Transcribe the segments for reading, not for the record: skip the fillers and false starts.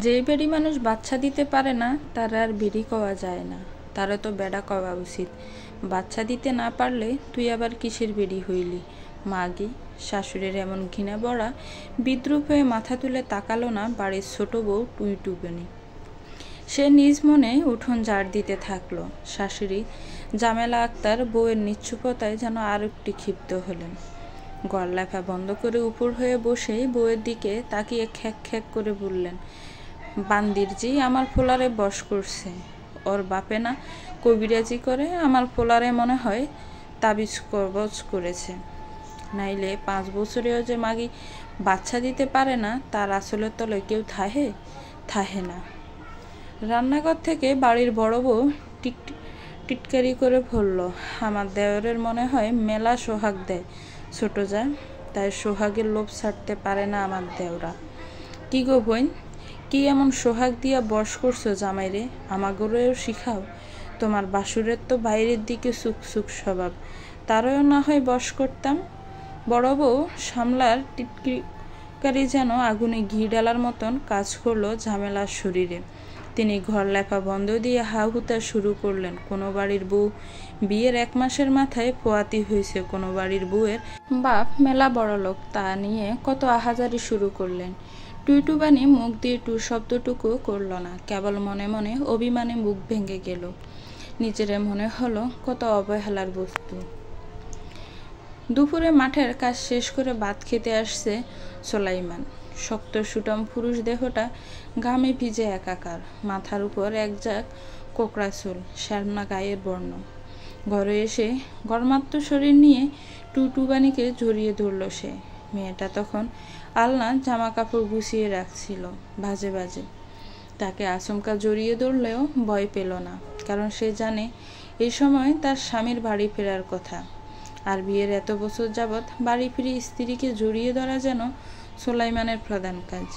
যে বেড়ি মানুষ বাচ্চা দিতে পারে না তার আর বেড়ি কওয়া যায় না, তারা তো বেড়া কওয়া উচিত। বাচ্চা দিতে না পারলে তুই আবার কিসের বেড়ি হইলি? মাগি শাশুড়ির এমন ঘৃণা বড়া বিদ্রুপ হয়ে মাথা তুলে তাকালো না বাড়ির ছোট বউ টুইটুবনি। সে নিজ মনে উঠোন ঝাড় দিতে থাকলো। শাশুড়ি জামেলা আক্তার বউয়ের নিশ্চুপতায় যেন আর একটু ক্ষিপ্ত হলেন। গড়লেফা বন্ধ করে উপর হয়ে বসেই বউয়ের দিকে তাকিয়ে খ্যাক খ্যাক করে বললেন, বান্দিরজি আমার পোলারে বশ করছে। ওর বাপে না কবিরাজি করে, আমার পোলারে মনে হয় তাবিজ কবজ করেছে। নাইলে 5 বছরেও যে মাগি বাচ্চা দিতে পারে না তার আসলে তলে কেউ থাহে না। রান্নাঘর থেকে বাড়ির বড় বউ টিটকারি করে বলল, আমার দেওরের মনে হয় মেলা সোহাগ দেয় ছোট যা, তাই সোহাগের লোভ ছাড়তে পারে না আমার দেওরা। কি গো বোন, কি এমন সোহাগ দিয়া বশ করছো জামাইরে? আমাগরেও শিখাও। তোমার বাসুরের তো বাইরের দিকে সুখ স্বভাব, তারও না হয় বশ করতাম। বড় বউ সামলার টিটকারি যেন আগুনে ঘি ডালার মতন কাজ করলো ঝামেলার শরীরে। তিনি ঘর লেপা বন্ধ দিয়ে হাহুতা শুরু করলেন। কোনো বাড়ির বউ বিয়ের 1 মাসের মাথায় পোয়াতি হয়েছে, কোনো বাড়ির বউয়ের বাপ মেলা বড় লোক, তা নিয়ে কত আহাজারি শুরু করলেন। টুইটুবানি মুখ দিয়ে টু শব্দটুকু করল না, কেবল মনে মনে অভিমানে মুখ ভেঙে গেল। নিজেরে মনে হলো কত অবহেলার বস্তু। দুপুরে মাঠের কাজ শেষ করে ভাত খেতে আসছে সোলাইমান। শক্ত সুটম পুরুষ দেহটা ঘামে ভিজে একাকার, মাথার উপর এক ঝাঁক কোকড়া চুল, শ্যামলা গায়ের বর্ণ। ঘরে এসে গরমাত্ম শরীর নিয়ে টুটুবানিকে জড়িয়ে ধরল সে। মেয়েটা তখন আলনা জামা কাপড় গুছিয়ে রাখছিল বাজে বাজে। তাকে আচমকা জড়িয়ে ধরলেও ভয় পেল না, কারণ সে জানে এই সময় তার স্বামীর বাড়ি ফেরার কথা। আর বিয়ের এত বছর যাবৎ বাড়ি ফিরে স্ত্রীকে জড়িয়ে ধরা যেন সোলাইমানের প্রধান কাজ।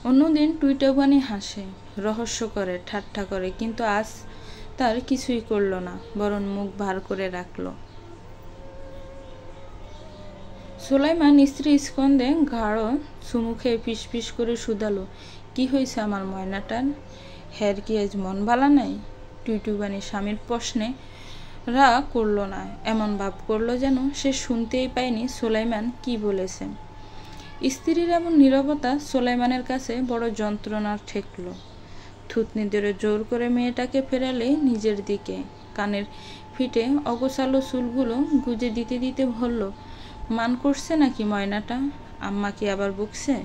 অন্যদিন টুইটুবানি হাসে, রহস্য করে, ঠাট্টা করে, কিন্তু আজ তার কিছুই করল না, বরং মুখ ভার করে রাখল। সোলাইমান স্ত্রী স্কন্ধে গাঢ় চুমু খেয়ে ফিস করে শুধালো, কি হয়েছে আমার ময়নাটার? হের কি আজ মন ভালা নাই? টুইটুবানি স্বামীর প্রশ্নে রাগ করল না, এমন ভাব করলো যেন সে শুনতেই পায়নি সোলাইমান কি বলেছে। স্ত্রীর এমন নীরবতা সোলাইমানের কাছে বড় যন্ত্রণার ঠেকল। থুতনি ধরে জোর করে মেয়েটাকে ফেরালে নিজের দিকে, কানের ফিটে অগোছালো চুলগুলো গুজে দিতে দিতে বলল, মান করছে নাকি ময়নাটা? আম্মা কি আবার বকছে?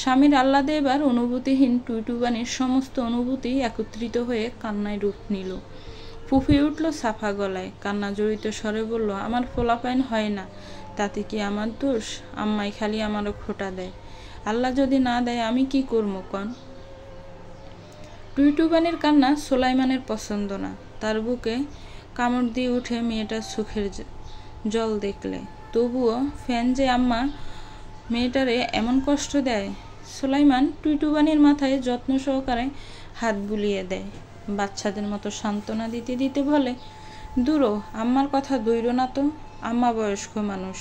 স্বামীর আহ্লাদে এবার অনুভূতিহীন টুইটুবানির সমস্ত অনুভূতি একত্রিত হয়ে কান্নায় রূপ নিল। ফুঁপিয়ে উঠল সাফা গলায়, কান্না জড়িত স্বরে বলল, আমার ফোলাপাইন হয় না, তাতে কি আমার দোষ? আম্মাই খালি আমারও খোটা দেয়, আল্লাহ যদি না দেয় আমি কি করবো কন? টুইটুবানির কান্না সোলাইমানের পছন্দ না। তার বুকে কামড় দিয়ে উঠে মেয়েটার চোখের জল দেখলে। তবুও ফ্যান যে আম্মা মেয়েটারে এমন কষ্ট দেয়। সোলাইমান টুইটুবানির মাথায় যত্ন সহকারে হাত বুলিয়ে দেয়, বাচ্চাদের মতো সান্ত্বনা দিতে দিতে বলে, দূরো, আম্মার কথা দৈর না তো, আম্মা বয়স্ক মানুষ,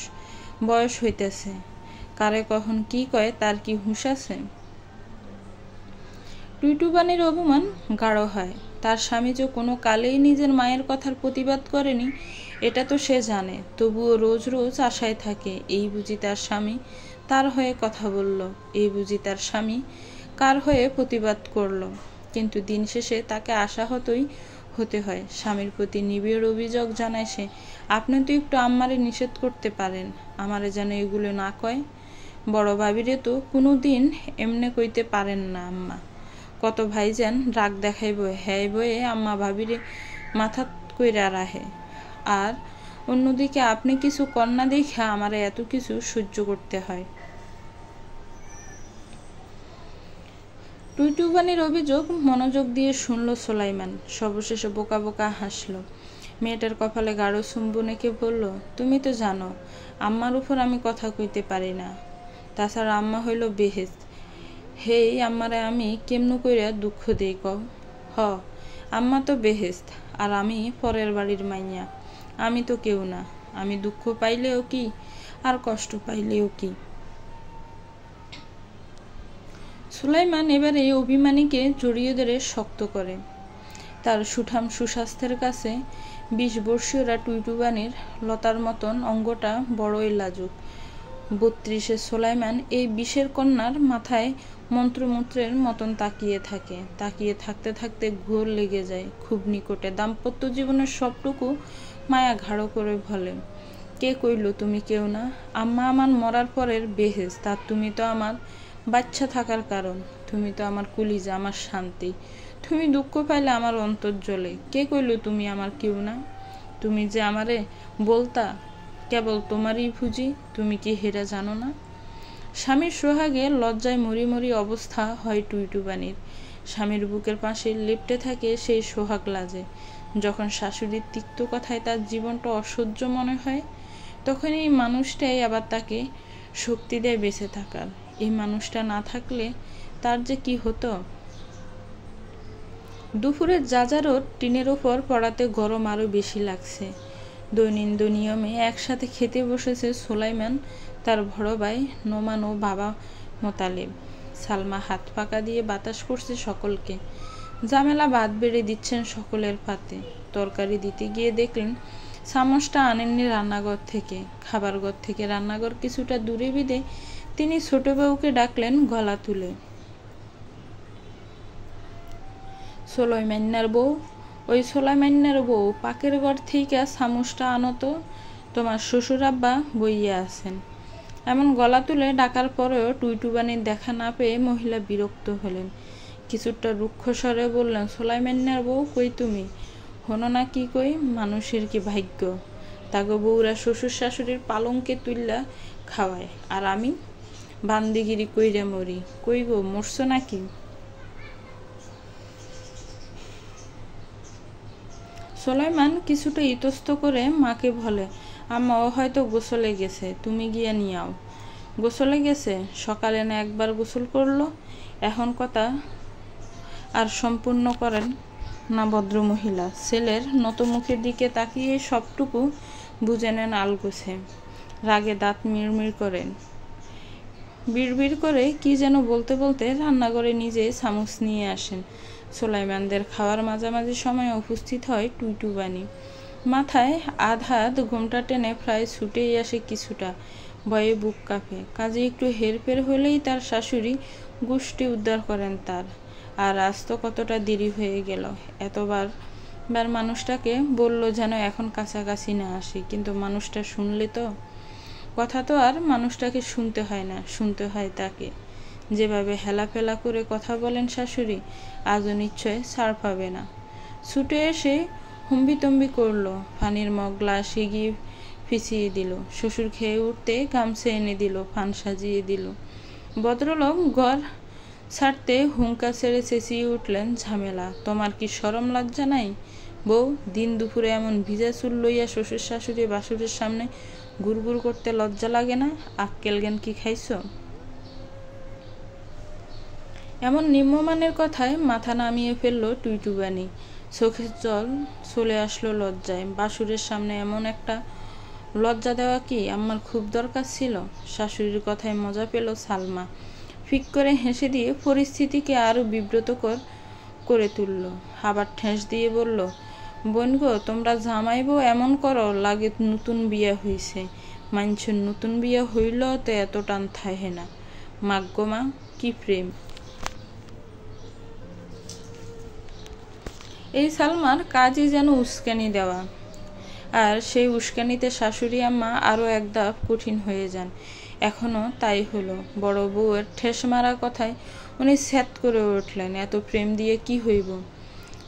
বয়স হইতেছে, কারে কখন কি কয় তার কি হুঁশ আছে? টুইটুবানির অভিমান গাঢ় হয়। তার স্বামী যে কোনো কালেই নিজের মায়ের কথার প্রতিবাদ করেনি এটা তো সে জানে, তবুও রোজ রোজ আশায় থাকে, এই বুঝি তার স্বামী তার হয়ে কথা বলল, এই বুঝি তার স্বামী কার হয়ে প্রতিবাদ করল। কিন্তু দিন শেষে তাকে আশাহতই হতে হয়। স্বামীর প্রতি নিবিড় অভিযোগ জানায় সে, আপনি তো একটু আম্মারে নিষেধ করতে পারেন, আমারে যেন এগুলো না কয়। বড় ভাবিরে তো কোনো দিন এমনে কইতে পারেন না আম্মা, কত ভাইজান রাগ দেখাইব, হ্যাঁ বয়ে আম্মা ভাবিরে মাথা কইরা রাহে, আর অন্যদিকে আপনি কিছু কন্যা দেখা আমারে এত কিছু সহ্য করতে হয়। টুইটুবানির অভিযোগ মনোযোগ দিয়ে শুনল সোলাইমান, সর্বশেষে বোকা বোকা হাসল। মেয়েটার কপালে গাঢ় চুম্বন এঁকে বলল, তুমি তো জানো আম্মার উপর আমি কথা কইতে পারি না, তাছাড়া আম্মা হইল বেহেশত, হেই আম্মারে আমি কেমন কইরা দুঃখ দেই কও? হ, আম্মা তো বেহেশত, আর আমি পরের বাড়ির মাইয়া, আমি তো কেউ না, আমি দুঃখ পাইলেও কি আর কষ্ট পাইলেও কি? সুলাইমান এবার এই অভিমানীকে জড়িয়ে ধরে শক্ত করে। তার সুঠাম সুস্বাস্থ্যের কাছে 20 বর্ষীয়রা টুইটুবানির লতার মতন অঙ্গটা বড়ই লাজুক। 32-এ সুলাইমান এই বিষের কন্যার মাথায় মন্ত্রমূত্রের মতন তাকিয়ে থাকতে থাকতে ঘোর লেগে যায় খুব নিকটে। দাম্পত্য জীবনের সবটুকু মায়া ঘাড়ো করে বলে, কে কইল তুমি কেউ না? আম্মা আমার মরার পরের বেহেশত, আর তুমি তো আমার বাচ্চা থাকার কারণ, তুমি তো আমার কলিজা, আমার শান্তি। তুমি দুঃখ পাইলে আমার অন্তর জ্বলে। কে কইল তুমি আমার কেউ না? তুমি যে আমারে বলতা কেবল তোমারই ভুজি, তুমি কি হেরা জানো না? স্বামীর সোহাগে লজ্জায় মরি মরি অবস্থা হয় টুইটুবানির। স্বামীর বুকের পাশে লেপ্টে থাকে সেই সোহাগ লাজে। যখন শাশুড়ির তিক্ত কথায় তার জীবনটা অসহ্য মনে হয়, তখন এই মানুষটাই আবার তাকে শক্তি দেয় বেঁচে থাকার। এই মানুষটা না থাকলে তার যে কি হতো। দুপুরের যাযারোদ টিনের ওপর পড়াতে গরম আরো বেশি লাগছে। দৈনন্দিন নিয়মে একসাথে খেতে বসেছে সুলাইমান, তার বড় ভাই নোমান ও বাবা মোতালেব। সালমা হাত পাকা দিয়ে বাতাস করছে সকলকে। জামেলা ভাত বেড়ে দিচ্ছেন সকলের পাতে। তরকারি দিতে গিয়ে দেখলেন চামচটা আনেননি রান্নাঘর থেকে। খাবার ঘর থেকে রান্নাঘর কিছুটা দূরে বিদে তিনি ছোট বউকে ডাকলেন গলা তুলে, সুলাইমান্নার বউ, পাকের ঘর থেকে চামচটা আনো তো, তোমার শ্বশুর আব্বা বইয়া আছেন। এমন গলা তুলে ডাকার পরেও টুইটুবানির দেখা না পেয়ে মহিলা বিরক্ত হলেন। কিছুটা রুক্ষ স্বরে বললেন, সুলাইমান্নার বউ, কই তুমি? হনো না কি কই? মানুষের কি ভাগ্য, তাগো বউরা শ্বশুর শাশুড়ির পালঙ্কে তুললা খাওয়ায়, আর আমি বান্দিগিরি কইরে মরি। কই গো, মরছো নাকি? সুলাইমান কিছুটা ইতস্ত করে মাকে বলে, আম্মা ও হয়তো গোসলে গেছে, তুমি গিয়ে নিয়ে আও। গোসলে গেছে? সকালে না একবার গোসল করলো, এখন কথা আর সম্পূর্ণ করেন না ভদ্রমহিলা। ছেলের নত মুখের দিকে তাকিয়ে সবটুকু বুঝে নেন আলগোছে। রাগে দাঁত মিড়মিড় করেন। বিড়বিড় করে কি যেন বলতে বলতে রান্নাঘরে নিজে চামচ নিয়ে আসেন। সুলাইমানদের খাওয়ার মাঝামাঝি সময়ে উপস্থিত হয় টুইটুবানি। মাথায় আধ ঘোমটা টেনে প্রায় ছুটেই আসে কিছুটা, ভয়ে বুক কাঁপে। কাজে একটু হেরফের হলেই তার শাশুড়ি গোষ্ঠী উদ্ধার করেন তার। আর আজ তো কতটা দেরি হয়ে গেল। এতবার মানুষটাকে বলল যেন এখন কাছাকাছি না আসে, কিন্তু মানুষটা শুনলে তো কথা তো আর মানুষটাকে শুনতে হয় না, শুনতে হয় তাকে। যেভাবে হেলাফেলা করে কথা বলেন শাশুড়ি, আজও নিশ্চয় ছাড় পাবে না। ছুটে এসে হুম্বিতম্বি করলো, পানির মগ গ্লাস এগিয়ে পিছিয়ে দিল। শ্বশুর খেয়ে উঠতে গামছা এনে দিল, পান সাজিয়ে দিল। ভদ্রলোক ঘর ছাড়তে হুঙ্কা ছেড়ে চেঁচিয়ে উঠলেন, ঝামেলা, তোমার কি শরম লজ্জা নাই বউ? দিন দুপুরে এমন ভিজা চুল লইয়া শ্বশুর শাশুড়ি বাসুরের সামনে গুড়গুড় করতে লজ্জা লাগে না? আক্কেল জ্ঞান কি খাইছো? এমন নিম্নমানের কথায় মাথা নামিয়ে ফেলল টুইটুবানি। চোখের জল চলে আসলো লজ্জায়। বাসুরের সামনে এমন একটা লজ্জা দেওয়া কি আমার খুব দরকার ছিল? শাশুড়ির কথায় মজা পেল সালমা। ফিক করে হেসে দিয়ে পরিস্থিতিকে আরো বিব্রতকর করে তুলল। আবার ঠেস দিয়ে বলল, বোন গো, তোমরা জামাই বউ এমন করো লাগে নতুন বিয়া হইছে। মানুষের নতুন বিয়া হইল তো এত টান থাহে না। মাগ্গো মা, কি প্রেম! এই সালমার কাজই যেন উস্কানি দেওয়া, আর সেই উস্কানিতে শাশুড়ি আম্মা আরও এক ধাপ কঠিন হয়ে যান। এখনও তাই হলো। বড় বউয়ের ঠেস মারা কথায় উনি স্যাত করে উঠলেন, এত প্রেম দিয়ে কি হইব?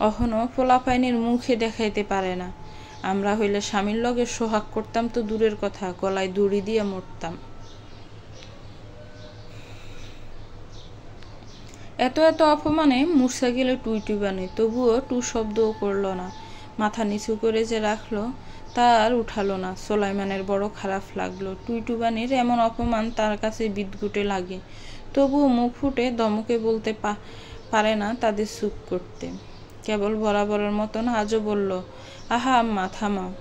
অহনও পোলাপাইনের মুখে দেখাইতে পারে না। আমরা হইলে স্বামীর লগে সোহাগ করতাম তো দূরের কথা, গলায় দড়ি দিয়ে মরতাম। এত অপমানে মূর্ছা গেল টুইটুবানি, তবুও টু শব্দও করল না। মাথা নিচু করে যে রাখলো তা আর উঠালো না। সুলাইমানের বড় খারাপ লাগলো। টুইটুবানির এমন অপমান তার কাছে বিদঘুটে লাগে, তবুও মুখ ফুটে ধমকে বলতে পারে না তাদের চুপ করতে। কেবল বরাবরের মতন আজও বলল, আহা আম্মা, থামাও।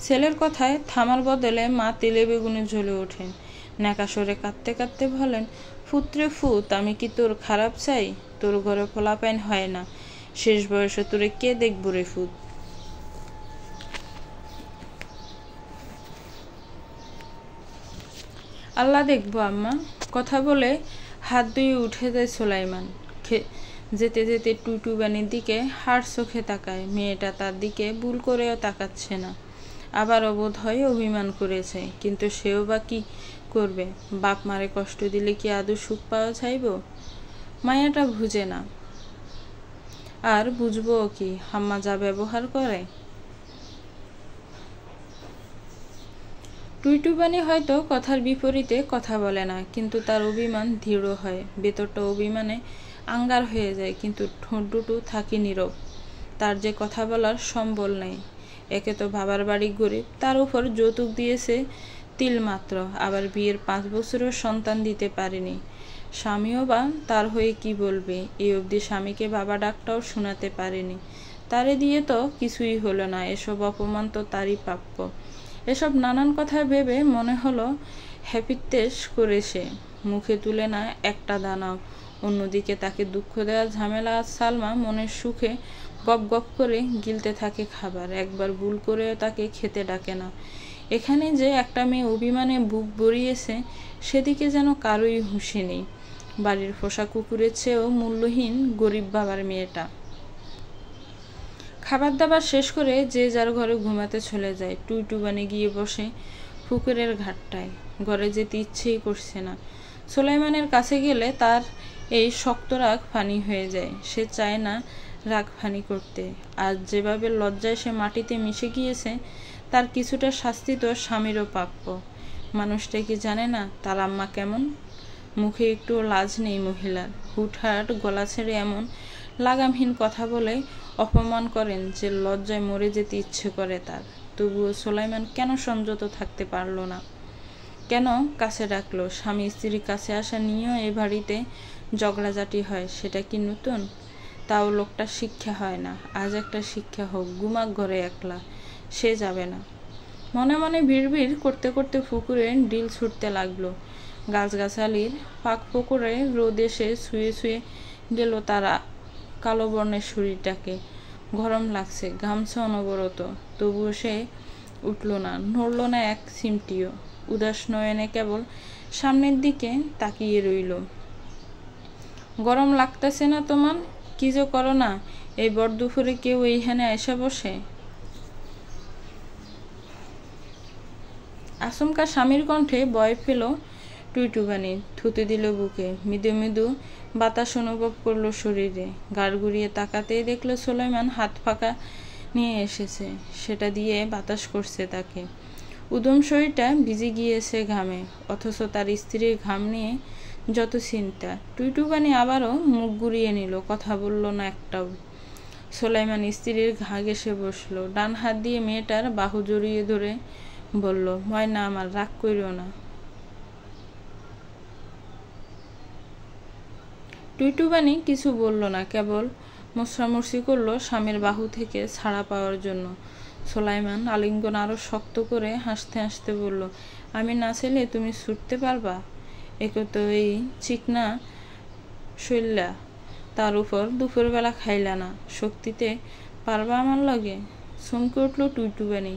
ছেলের কথায় থামার বদলে মা তেলে বেগুনে জ্বলে ওঠেন। ন্যাকা সরে কাঁদতে কাঁদতে বলেন, পুত্রে ফুত, আমি কি তোর খারাপ চাই? তোর ঘরে পোলাপাইন হয় না, শেষ বয়সে তোরে কে দেখব রে ফুত? আল্লাহ দেখবো আম্মা। কথা বলে হাত ধুয়ে উঠে যায় সুলাইমান। যেতে যেতে টুইটুবানির দিকে হাড় চোখে তাকায়। মেয়েটা তার দিকে ভুল করেও তাকাচ্ছে না। আবার বোধ হয় অভিমান করেছে, কিন্তু সেও বা কি করবে? বাপ মারে কষ্ট দিলে কি আদৌ সুখ পাওয়া যাইব? মায়াটা বুঝে না, আর বুঝবো কি? আম্মা যা ব্যবহার করে। টুইটুবানি হয়তো কথার বিপরীতে কথা বলে না, কিন্তু তার অভিমান দৃঢ় হয়। ভেতরটা অভিমানে আঙ্গার হয়ে যায়, কিন্তু ঠোঁট দুটো থাকে নীরব। তার যে কথা বলার সম্বল নেই। একে তো বাবার বাড়ি গরিব, তার উপর যৌতুক দিয়েছে তিল মাত্র, আবার বিয়ের 5 বছরেও সন্তান দিতে পারেনি। স্বামীও বা তার হয়ে কি বলবে? এই অবধি স্বামীকে বাবা ডাকটাও শোনাতে পারেনি। তারে দিয়ে তো কিছুই হলো না, এসব অপমান তো তারই প্রাপ্য। এসব নানান কথা ভেবে মনে হলো হ্যাপিত্বেষ করেছে, মুখে তুলে না একটা দানাও। অন্যদিকে তাকে দুঃখ দেওয়ার ঝামেলা। আর সালমা মনের সুখে গপ গপ করে গিলতে থাকে খাবার, একবার ভুল করেও তাকে খেতে ডাকে না। এখানে যে একটা মেয়ে অভিমানে বুক ভরিয়েছে, সেদিকে যেন কারোই হুঁশি নেই। বাড়ির পোষা কুকুরের চেয়েও মূল্যহীন গরিব বাবার মেয়েটা। খাবার দাবার শেষ করে যে যার ঘরে ঘুমাতে চলে যায়। টুইটুবানি গিয়ে বসে পুকুরের ঘাটটায়। ঘরে যেতে ইচ্ছেই করছে না। সুলাইমানের কাছে গেলে তার এই শক্ত রাগ ফানি হয়ে যায়। সে চায় না রাগ ফানি করতে। আর যেভাবে লজ্জায় সে মাটিতে মিশে গিয়েছে, তার কিছুটা শাস্তি তো স্বামীরও প্রাপ্য। মানুষটা কি জানে না তার আম্মা কেমন? মুখে একটু লাজ নেই মহিলার। হুটহাট গলা ছেড়ে এমন লাগামহীন কথা বলে অপমান করেন যে লজ্জায় মরে যেতে ইচ্ছে করে তার। তবুও সুলাইমান কেন সংযত থাকতে পারল না? কেন কাছে ডাকলো? স্বামী স্ত্রীর কাছে আসা নিয়েও এ বাড়িতে ঝগড়াঝাটি হয়, সেটা কি নতুন? তাও লোকটা শিক্ষা হয় না। আজ একটা শিক্ষা হোক, ঘুমাক ঘরে একলা। সে যাবে না। মনে মনে ভিড় করতে করতে পুকুরে ডিল ছুটতে লাগলো। গাছগাছালির পাক পুকুরে রোদ এসে ছুঁয়ে ছুঁয়ে গেল তারা কালো বর্ণের শরীরটাকে। গরম লাগছে, ঘামছে অনবরত। তবুও সে উঠল না, নড়ল না এক চিমটিও। উদাস নয়নে কেবল সামনের দিকে তাকিয়ে রইল। গরম লাগতেছে না তোমার? কি যে করো না, এই বর দুপুরে কেউ এইখানে এসে বসে? আচমকা স্বামীর কণ্ঠে ভয় পেল টুইটুবানি। থুতে দিল বুকে। মৃদু মৃদু বাতাস অনুভব করলো শরীরে। গাড় ঘুরিয়ে তাকাতেই দেখলো সুলাইমান হাত ফাঁকা নিয়ে এসেছে। সেটা দিয়ে বাতাস করছে তাকে। উদম শরীরটা ভিজে গিয়েছে ঘামে, অথচ তার স্ত্রীর ঘাম নিয়ে যত চিন্তা। টুইটুবানি আবারও মুখ ঘুরিয়ে নিল, কথা বলল না একটাও। সুলাইমান স্ত্রীর ঘা ঘেঁষে বসলো। ডান হাত দিয়ে মেয়েটার বাহু জড়িয়ে ধরে বলল, ময়না আমার, রাগ করিও না। টুইটুবানি কিছু বলল না, কেবল মোছামুছি করলো স্বামীর বাহু থেকে ছাড়া পাওয়ার জন্য। সুলাইমান আলিঙ্গন আরো শক্ত করে হাসতে হাসতে বলল, আমি না চাইলে তুমি ছুটতে পারবা? একে তো এই চিকনা শৈল্যা, তার উপর দুপুরবেলা খাইলা না, শক্তিতে পারবা আমার লগে? চমকে উঠল টুইটুবানি।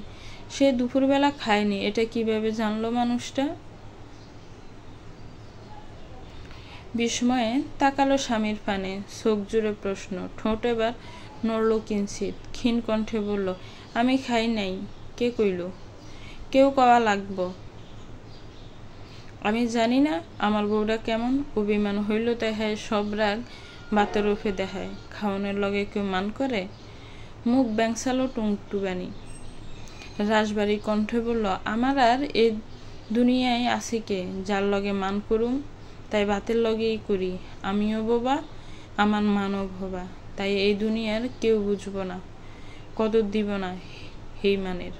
সে দুপুরবেলা খায়নি, এটা কিভাবে জানলো মানুষটা? বিস্ময়ে তাকালো স্বামীর পানে, চোখ জুড়ে প্রশ্ন। ঠোঁট এবার নড়ল কিঞ্চিত। ক্ষীণ কণ্ঠে বলল, আমি খাই নাই। কে কইল? কেউ কওয়া লাগব? আমি জানি না আমার বউটা কেমন? অভিমান হইল তাই সব রাগ বাতের রূপে দেখায়। খাওয়ানোর লগে কেউ মান করে? মুখ ব্যাংসালো টুংটুবানি। রাজবাড়ি কণ্ঠে বলল, আমার আর এ দুনিয়ায় আছে কে যার লগে মান করুম? তাই বাতের লগেই করি। আমিও বোবা, আমার মানও বোবা, তাই এই দুনিয়ার কেউ বুঝবো না, কদর দিব না হেই মানের।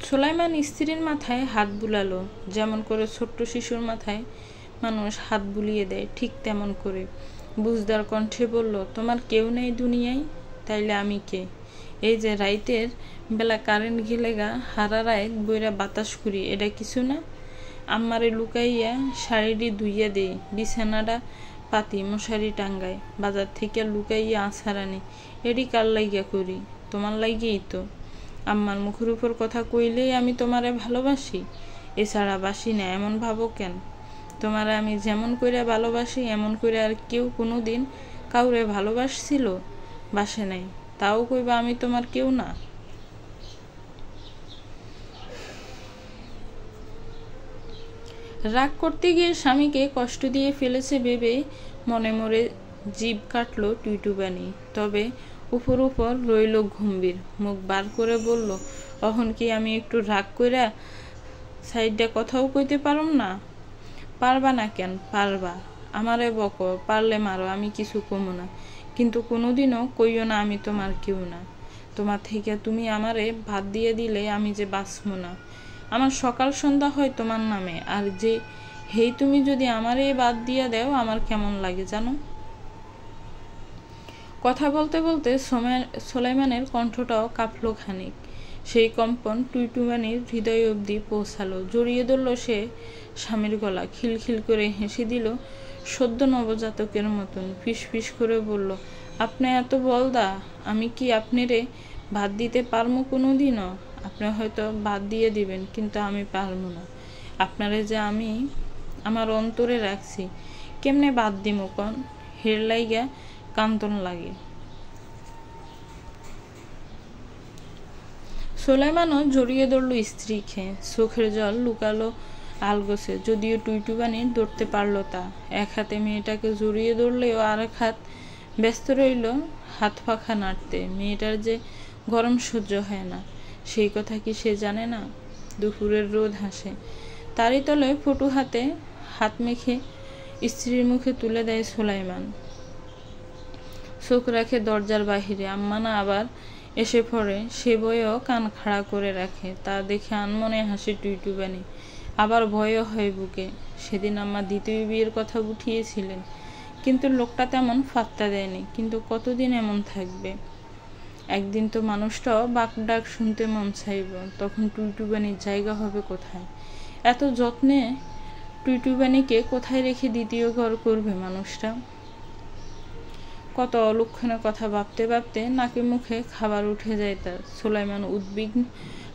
সুলাইমান স্ত্রীর মাথায় হাত বুলালো, যেমন করে ছোট্ট শিশুর মাথায় মানুষ হাত বুলিয়ে দেয়, ঠিক তেমন করে। বুঝদার কণ্ঠে বলল, তোমার কেউ নেই দুনিয়ায়? তাইলে আমি কে? এই যে রাইতের বেলা কারেন্ট গেলে গা হারা রায় বইরা বাতাস করি, এটা কিছু না? আম্মারে লুকাইয়া শাড়িটি ধুইয়া দেই, বিছানাটা পাতি, মশারি টাঙ্গাই, বাজার থেকে লুকাইয়া আছাড় আনি। এটি কার লাইগা করি? তোমার লাইগেই তো। আম্মার মুখের উপর কথা কইলেই আমি তোমারে ভালোবাসি, এছাড়া বাসি না এমন ভাবো কেন? তোমারে আমি যেমন করে ভালোবাসি এমন করে আর কেউ কোনো দিন কাউরে ভালোবাসছিল? বাসে নাই, তাও কইবা আমি তোমার কেউ না? রাগ করতে গিয়ে স্বামীকে কষ্ট দিয়ে ফেলেছে ভেবে মনে মনে জিভ কাটল টুইটুবানি। তবে উপর উপর রইল গম্ভীর, মুখ বার করে বলল, অহন কি আমি একটু রাগ কইরা সাইডটা কথাও কইতে পারম না? পারবা না কেন? পারবা। আমারে বক, পারলে মারো, আমি কিছু কমো না, কিন্তু কোনোদিনও কইও না আমি তোমার কেউ না। তোমার থেকে তুমি আমারে ভাত দিয়ে দিলে আমি যে বাঁচবো না। আমার সকাল সন্ধ্যা হয় তোমার নামে, আর যে হেই তুমি যদি আমারে বাদ দিয়ে দেও আমার কেমন লাগে জানো? কথা বলতে বলতে সোলাইমানের কণ্ঠটাও কাঁপলো খানিক। সেই কম্পন টুইটুবানির হৃদয় অবধি পৌঁছালো। জড়িয়ে ধরল সে স্বামীর গলা, খিলখিল করে হেসে দিল সদ্য নবজাতকের মতন। ফিস ফিস করে বলল, আপনি এত বলদা, আমি কি আপনারে ভাত দিতে পারবো কোনো দিনও? আপনি হয়তো ভাত দিয়ে দিবেন, কিন্তু আমি পারবো না। আপনারে যে আমি আমার অন্তরে রাখছি, কেমনে বাদ দিমু কন? হের লাইগা কান্তন লাগে। সোলাইমানও জড়িয়ে ধরল স্ত্রীকে, চোখের জল লুকালো আলগোছে। যদিও টুইটুবানি ধরতে পারল তা। এক হাতে মেয়েটাকে জড়িয়ে ধরলেও আর এক হাত ব্যস্ত রইল হাত পাখা নাড়তে। মেয়েটার যে গরম সহ্য হয় না, সেই কথা কি সে জানে না? দুপুরের রোদ হাসে, তারই তলে ফটু হাতে হাত মেখে স্ত্রীর মুখে তুলে দেয় সোলাইমান। চোখ রাখে দরজার বাহিরে, আম্মা না আবার এসে পড়ে সে বয়েও কান খাড়া করে রাখে। তা দেখে আনমনে হাসে টুইটুবানি, আবার ভয়ও হয় বুকে। সেদিন আম্মা দ্বিতীয় বিয়ের কথা উঠিয়েছিলেন, কিন্তু লোকটা তেমন ফাত্তা দেয়নি। কিন্তু কতদিন এমন থাকবে? একদিন তো মানুষটাও বাক ডাক শুনতে মন চাইব, তখন টুইটুবানির জায়গা হবে কোথায়? এত যত্নে টুইটুবানিকে কোথায় রেখে দ্বিতীয় ঘর করবে মানুষটা? কত অলক্ষণে কথা ভাবতে ভাবতে নাকে মুখে খাবার উঠে যায় তার। সোলাইমান উদ্বিগ্ন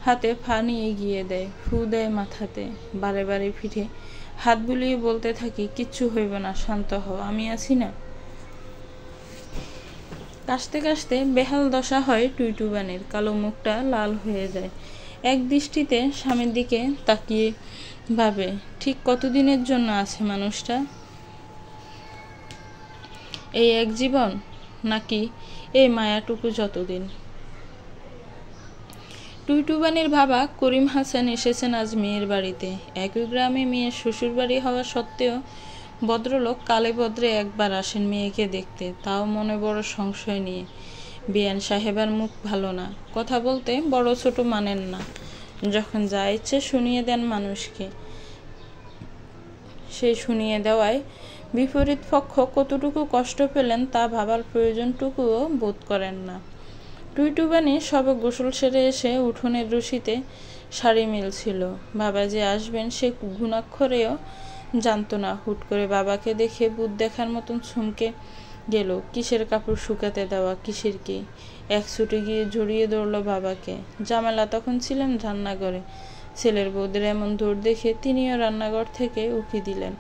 হাতে পানি এগিয়ে দেয়, ফু দেয় মাথাতে, বারে বারে পিঠে হাত বুলিয়ে বলতে থাকি, কিচ্ছু হইব না, শান্ত হও, আমি আছি না। কাশতে কাশতে বেহাল দশা হয় টুইটুবানির, কালো মুখটা লাল হয়ে যায়। এক দৃষ্টিতে স্বামীর দিকে তাকিয়ে ভাবে, ঠিক কতদিনের জন্য আছে মানুষটা? এই এক জীবন, নাকি এই মায়াটুকু যতদিন? টুইটুবানির বাবা করিম হাসান এসেছেন আজ মেয়ের বাড়িতে। একই গ্রামে মেয়ের শ্বশুর বাড়ি হওয়া সত্ত্বেও ভদ্রলোক কালে ভদ্রে একবার আসেন মেয়েকে দেখতে, তাও মনে বড় সংশয় নিয়ে। বিয়ান সাহেবার মুখ ভালো না, কথা বলতে বড় ছোট মানেন না, যখন যা ইচ্ছে শুনিয়ে দেন মানুষকে। সেই শুনিয়ে দেওয়ায় বিপরীত পক্ষ কতটুকু কষ্ট পেলেন তা ভাবার প্রয়োজনটুকুও বোধ করেন না। টুইটুবানি সবে গোসল সেরে এসে উঠোনের রশিতে শাড়ি মিলছিল। বাবা যে আসবেন সে গুণাক্ষরেও জানত না। হুট করে বাবাকে দেখে ভূত দেখার মতন চমকে গেল। কিসের কাপড় শুকাতে দেওয়া, কিসের কি? এক ছুটে গিয়ে জড়িয়ে ধরল বাবাকে। জামেলা তখন ছিলেন রান্নাঘরে। ছেলের বউদের এমন দৌড় দেখে তিনিও রান্নাঘর থেকে উকি দিলেন।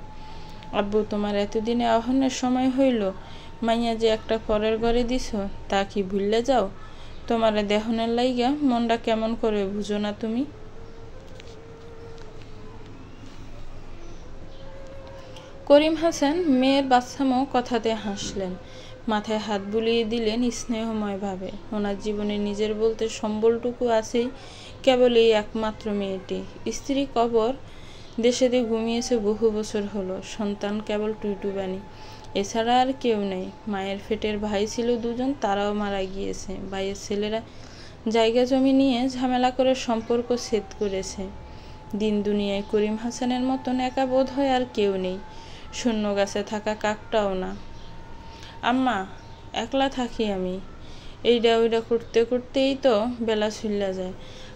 আব্বু, তোমার এতদিনে আহ্বানের সময় হইল? মাইয়া যে একটা পরের ঘরে দিছ, তা কি ভুললে যাও? তোমারে দেহনের লাইগা মনটা কেমন করে বুঝো না তুমি? করিম হাসান মেয়ের বাচ্চামো কথাতে হাসলেন, মাথায় হাত বুলিয়ে দিলেন স্নেহময় ভাবে। ওনার জীবনে নিজের বলতে সম্বলটুকু আছেই কেবল এই একমাত্র মেয়েটি। স্ত্রী কবর দেশে ঘুমিয়েছে বহু বছর হলো, সন্তান কেবল টুইটুবানি, এছাড়া আর কেউ নেই। মায়ের পেটের ভাই ছিল দুজন, তারাও মারা গিয়েছে। ভাইয়ের ছেলেরা জায়গা জমি নিয়ে ঝামেলা করে সম্পর্ক ছেদ করেছে। দিন দুনিয়ায় করিম হাসানের মতন একা বোধ হয় আর কেউ নেই, শূন্য গাছে থাকা কাকটাও না। আম্মা, একলা থাকি আমি, এইটা ওইটা করতে করতেই তো বেলা চুল্লা যায়,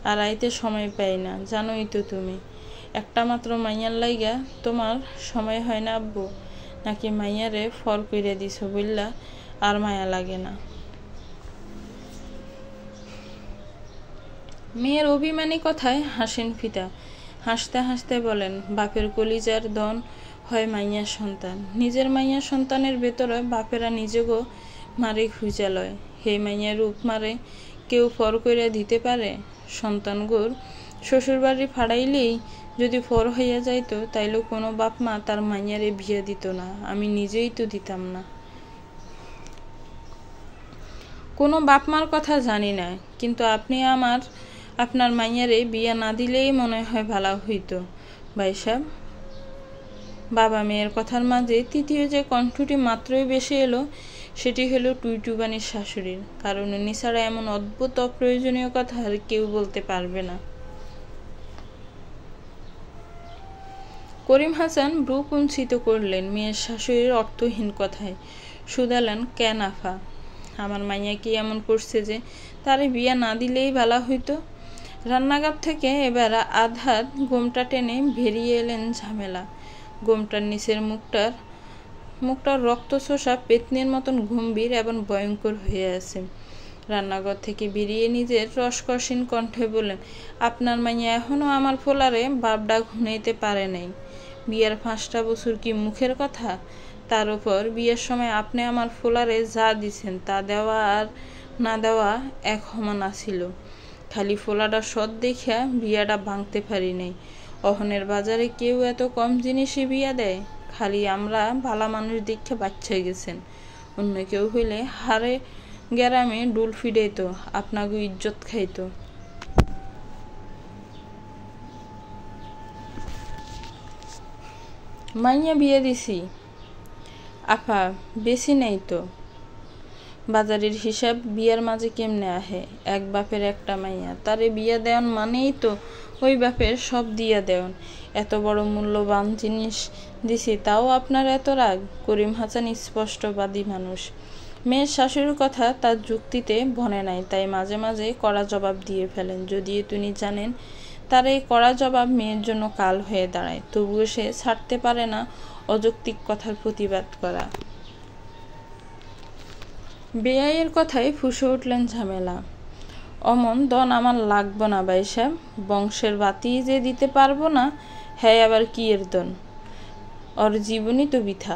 আর আইতে সময় পাই না, জানোই তো তুমি। একটা মাত্র মাইয়ার লাইগা তোমার সময় হয় না আব্বু? নাকি মাইয়ারে ফর কইরে দিছ বললা আর মায়া লাগে না? মেয়ের অভিমানী কথায় হাসেন ফিদা। হাসতে হাসতে বলেন, বাপের কলিজার ধন হয় মাইয়ার সন্তান। নিজের মাইয়ার সন্তানের ভেতরে বাপেরা নিজেগো মারে খুঁজা লয়। হে মাইয়ার রূপ মারে কেউ ফর কইরা দিতে পারে? সন্তানগুর শ্বশুরবাড়ি ফাড়াইলেই যদি ফর হইয়া যাইতো, তাইলে কোনো বাপ মা তার মাইয়ারে বিয়ে দিত না। আমি নিজেই তো দিতাম না। কোনো বাপ মার কথা জানি না, কিন্তু আপনি আপনার মাইয়ারে বিয়া না দিলেই মনে হয় ভালো হইতো ভাই সাহেব। বাবা মেয়ের কথার মাঝে তৃতীয় যে কণ্ঠটি মাত্রই বেশি এলো, সেটি হলো টুইটুবানির শাশুড়ির। কারণ উনি ছাড়া এমন অদ্ভুত অপ্রয়োজনীয় কথা আর কেউ বলতে পারবে না। করিম হাসান ভ্রু কুঞ্চিত করলেন মেয়ের শাশুড়ির অর্থহীন কথায়। শুধালেন, কেন আফা? আমার মাইয়া কি এমন করছে যে তারে বিয়া না দিলেই ভালো হইতো? রান্নাঘর থেকে এবার আধাত গোমটা টেনে বেরিয়ে এলেন ঝামেলা। গোমটার নিচের মুখটার রক্ত শোষা পেতনির মতন গম্ভীর এবং ভয়ঙ্কর হয়ে আছে। রান্নাঘর থেকে বেরিয়ে নিজের রসকসীন কণ্ঠে বললেন, আপনার মাইয়া এখনো আমার ফোলারে বাপডা ঘুনাইতে পারে নাই। বিয়ের 5টা বছর কি মুখের কথা? তার উপর বিয়ের সময় আপনি আমার ফোলারে যা দিছেন তা দেওয়া আর না দেওয়া এক সমান আছিল। খালি ফোলাটা সৎ দেখিয়া বিয়াটা ভাঙতে পারি নাই। অহনের বাজারে কেউ এত কম জিনিসে বিয়া দেয়? খালি আমরা ভালা মানুষ দেখে বাচ্চা গেছেন। অন্য কেউ হইলে হারে গ্যারামে ডুল ফিডাইতো, আপনাকে ইজ্জত খাইতো। মাইয়া বিয়ে দিছি আফা, বেশি নেই তো। বাজারের হিসাব বিয়ার মাঝে কেমনে আহে? এক বাপের একটা মাইয়া, তারে বিয়া দেওয়ান মানেই তো ওই বাপের সব দিয়া দেওয়ান। এত বড় মূল্যবান জিনিস দিছি, তাও আপনার এত রাগ? করিম হাসান স্পষ্টবাদী মানুষ। মেয়ের শাশুড়ির কথা তার যুক্তিতে বনে নাই, তাই মাঝে মাঝে কড়া জবাব দিয়ে ফেলেন। যদিও তিনি জানেন তার এই কড়া জবাব মেয়ের জন্য কাল হয়ে দাঁড়ায়, তবুও সে ছাড়তে পারে না অযৌক্তিক কথার প্রতিবাদ করা। বেআইয়ের কথায় ফুঁসে উঠলেন ঝামেলা। অমন দন আমার লাগবো না ভাই সাহেব। বংশের বাতি যে দিতে পারবো না, হ্যাঁ আবার কি এর দন? ওর জীবনই তো বৃথা।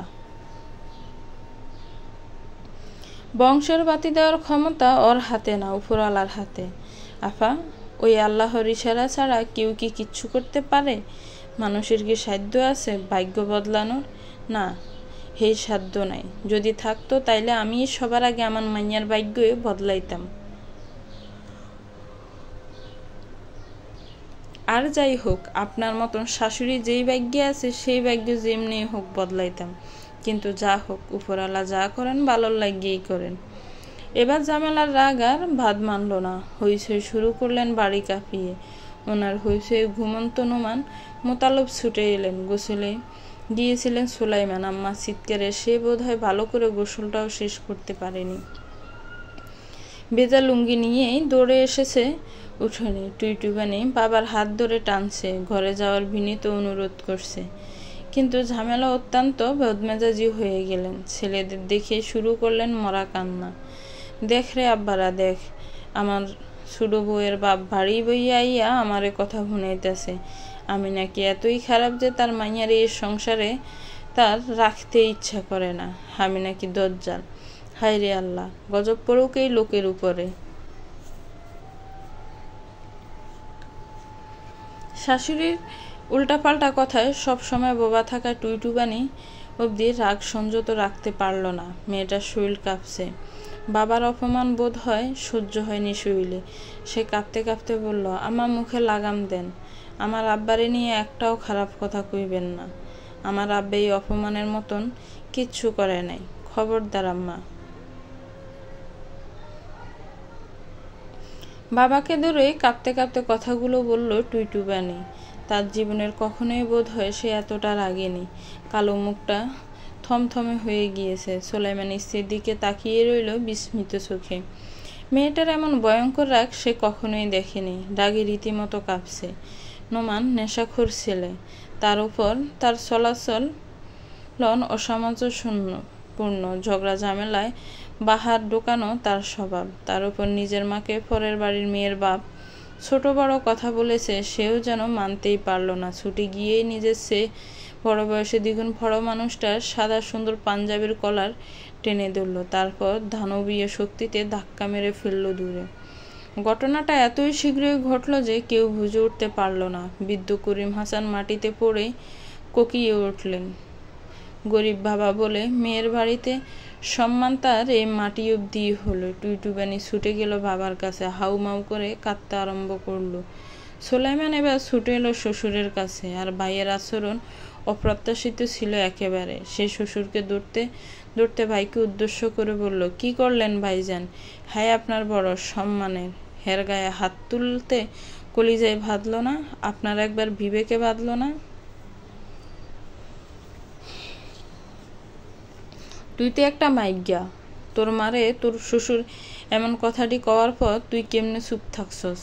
বংশের বাতি দেওয়ার ক্ষমতা ওর হাতে না, উপরওয়ালার হাতে। আফা, ওই আল্লাহর ইশারা ছাড়া কেউ কি কিচ্ছু করতে পারে? মানুষের কি সাধ্য আছে ভাগ্য বদলানোর? না, সেই সাধ্য নাই। যদি থাকতো তাইলে আমি সবার আগে আমার মাইয়ার ভাগ্য বদলাইতাম। আর যাই হোক, আপনার মতন শাশুড়ি যেই ভাগ্যে আছে সেই ভাগ্য যেমনি হোক বদলাইতাম। কিন্তু যা হোক, উপরওয়ালা যা করেন ভালোর লাগিয়েই করেন। এবার ঝামেলার রাগ আর ভাত মানল না। হইচই শুরু করলেন বাড়ি কাঁপিয়ে। ওনার হইচই ঘুমন্ত নুমান মোতালব ছুটে এলেন। গোসলে গিয়েছিলেন সুলাইমান। আম্মা চিৎকারে সে বোধ হয় ভালো করে গোসলটাও শেষ করতে পারেনি। ভেজা লুঙ্গি নিয়েই দৌড়ে এসেছে উঠোনে। টুইটুবানি বাবার হাত ধরে টানছে, ঘরে যাওয়ার বিনীত অনুরোধ করছে। কিন্তু ঝামেলা অত্যন্ত বদমেজাজি হয়ে গেলেন। ছেলেদের দেখে শুরু করলেন মরা কান্না। দেখ রে আব্বারা দেখ, আমার ছোট বউয়ের বাপ বাড়ি বইয়া আইয়া আমারে কথা শুনাইতেছে। আমি নাকি এতই খারাপ যে তার মাইয়ার এই সংসারে তার রাখতে ইচ্ছা করে না। আমি নাকি দজ্জাল। হায় রে আল্লাহ, গজব পড়ুক এই লোকের উপরে। শাশুড়ির উল্টাপাল্টা কথায় সবসময় বোবা থাকা টুইটুবানি অবধি রাগ সংযত রাখতে পারল না। মেয়েটার শরীর কাঁপছে। বাবার অপমান বোধ হয় সহ্য হয়নি শরীরে। সে কাঁপতে কাঁপতে বলল, আমার মুখে লাগাম দেন। আমার আব্বারে নিয়ে একটাও খারাপ কথা কইবেন না। আমার আব্বা এই অপমানের মতন কিচ্ছু করে নাই। খবরদার আম্মা। বাবাকে ধরে কাঁপতে কাঁপতে কথাগুলো বলল টুইটুবানি। তার জীবনের কখনোই বোধ হয় সে এতটা রাগেনি। কালো মুখটা থমথমে হয়ে গিয়েছে। সুলাইমান স্ত্রীর দিকে তাকিয়ে রইল বিস্মিত চোখে। মেয়েটার এমন ভয়ঙ্কর রাগ সে কখনোই দেখেনি। রাগে রীতিমতো কাঁপছে। নোমান নেশাখোর ছেলে, তার উপর তার চলাচল অসামঞ্জস্যপূর্ণ, ঝগড়া ঝামেলায় বাহার ঢোকানো তার স্বভাব। তার উপর নিজের মাকে পরের বাড়ির মেয়ের বাপ ছোট বড় কথা বলেছে, সেও যেন মানতেই পারল না। ছুটে গিয়েই নিজের চেয়ে বড় বয়সে দ্বিগুণ বড় মানুষটার সাদা সুন্দর পাঞ্জাবির কলার টেনে ধরল, তারপর দানবীয় শক্তিতে ধাক্কা মেরে ফেলল দূরে। ঘটনাটা এতই শীঘ্রই ঘটল যে কেউ বুঝে উঠতে পারল না। বৃদ্ধ করিম হাসান মাটিতে পড়ে কোকিয়ে উঠলেন। গরিব বাবা বলে মেয়ের বাড়িতে সম্মান তার এই মাটি অব্দি হলো। টুইটুবানি ছুটে গেল বাবার কাছে, হাউমাউ করে কাঁদতে আরম্ভ করলো। সোলাইমান এবার ছুটে এলো শ্বশুরের কাছে, আর ভাইয়ের আচরণ অপ্রত্যাশিত ছিল একেবারে। সে শ্বশুরকে ধরতে ধরতে ভাইকে উদ্দেশ্য করে বলল, কি করলেন ভাইজান? হ্যাঁ, আপনার বড় সম্মানের, হের গায়ে হাত তুলতে কলিজায় বাঁধল না? আপনার একবার বিবেকে বাঁধল না? তুই তো একটা মাইজ্ঞা, তোর মারে তোর শ্বশুর এমন কথাটি কওয়ার পর তুই কেমনে চুপ থাকছস?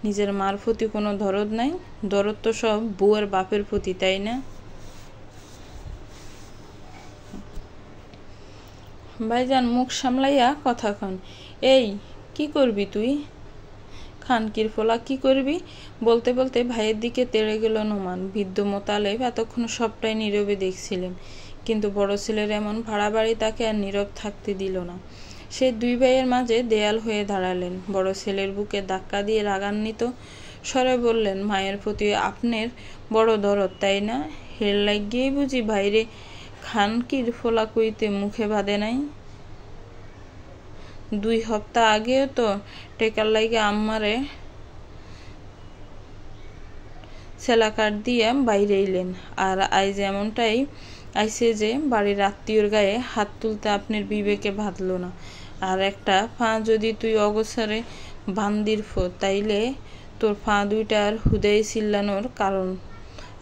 নিজের মার প্রতি কোনো দরদ নাই? দরদ তো সব বউয়ের বাপের প্রতি, তাই না? ভাইজান মুখ সামলাইয়া কথা কন। এই কি করবি তুই? খানকির ফোলা কি করবি? বলতে বলতে ভাইয়ের দিকে তেড়ে গেল নোমান। বৃদ্ধ মোতালেব এতক্ষণ সবটাই নীরবে দেখছিলেন, কিন্তু বড় ছেলের এমন ভাড়া বাড়ি তাকে আর নীরব থাকতে দিল না। সে দুই ভাইয়ের মাঝে দেয়াল হয়ে দাঁড়ালেন। বড় ছেলের বুকে ধাক্কা দিয়ে রাগান্বিত স্বরে বললেন, মায়ের প্রতি আপনার বড় দরদ, তাই না? হের লাগিয়েই বুঝি ভাইরে খানকির ফোলা কইতে মুখে বাঁধে নাই? 2 সপ্তাহ আগেও তো টেকার লাগে আম্মারে সেলাকাট দিয়ে বাইরে এলেন, আর আইজ এমনটাই আইসে যে বাড়ির আত্মীয়র গায়ে হাত তুলতে আপনার বিবেকে বাঁধল না। আর একটা পা যদি তুই অগোছরে বান্দির ফো, তাইলে তোর পা দুইটার হুদাই চিল্লানোর কারণ,